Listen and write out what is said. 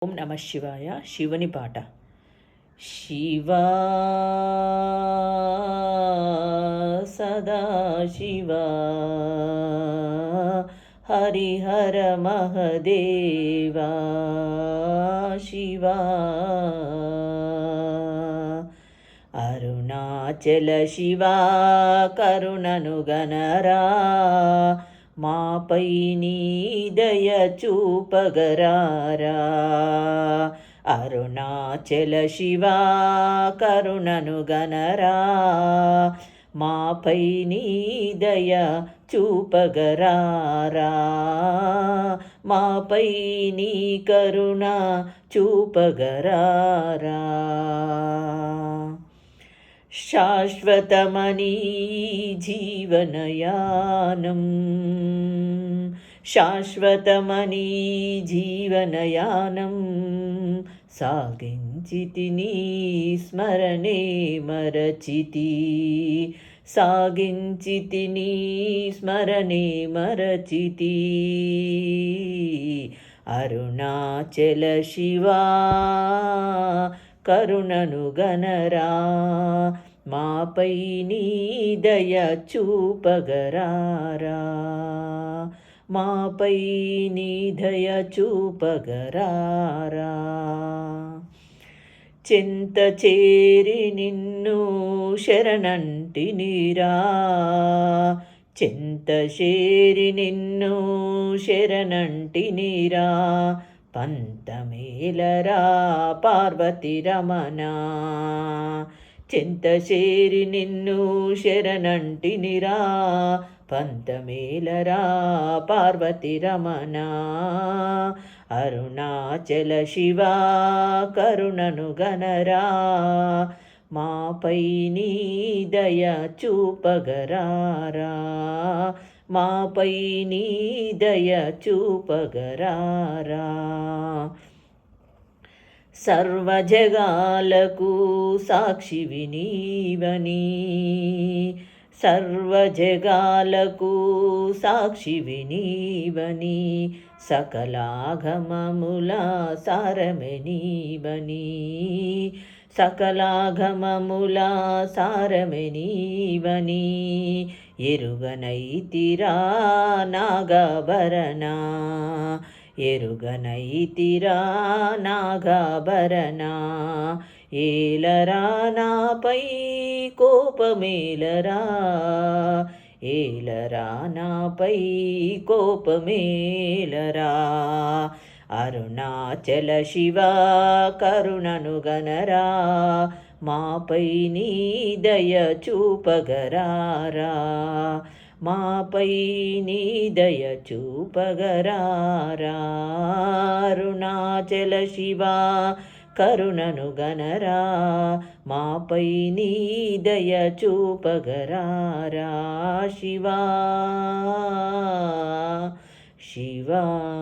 ఓం నమ శివాయ. శివుని పాట. శివా సదాశివా హరిహర మహదేవా శివా అరుణాచల శివా కరుణను గణరా మాపై నీ దయ చూపగరారా. అరుణాచల శివా కరుణను గణరా మాపై నీ దయ చూపగరారా. మాపై నీ కరుణ చూపగరారా. శాశ్వతమనీ జీవనయానం శాశ్వతమనీ జీవనయానం సాగించితి నీ స్మరణే మరచితి. సాగించితి నీ స్మరణే మరచితి. అరుణాచల శివా కరుణను గణరా మాపై నీ దయ చూపగరారా. మాపై నీ దయ చూపగరారా. చింత చేరి నిన్ను శరణంటినిరా. చింత చేరి నిన్ను శరణంటినిరా. పంతమేలరా పార్వతి రమణ. చింత చేరి నిన్ను శరణంటినిరా. పంతమేలరా పార్వతి రమణ. అరుణాచల శివా కరుణను గణరా మాపై నీ దయ చూపగరారా. మాపై నీ దయ చూపగరారా. సర్వజగాలకు సాక్షివి నీవని. సర్వజగాలకు సాక్షివి నీవని. సకలాగమముల సారమే నీవని. సకలాగమముల సారమే నీవని. ఎరుగనైతిరా నాగాభరణ. ఎరుగనైతిరా నాగాభరణ. ఏలరా నాపై కోపమేలరా. ఏలరా నాపై కోపమేలరా. అరుణాచల శివా కరుణను గణరా మాపై నీ దయ చూపగరారా. మాపై నీ దయ చూపగరారా. అరుణాచల శివా కరుణను గణరా మాపై నీ దయ చూపగరారా. శివా శివా.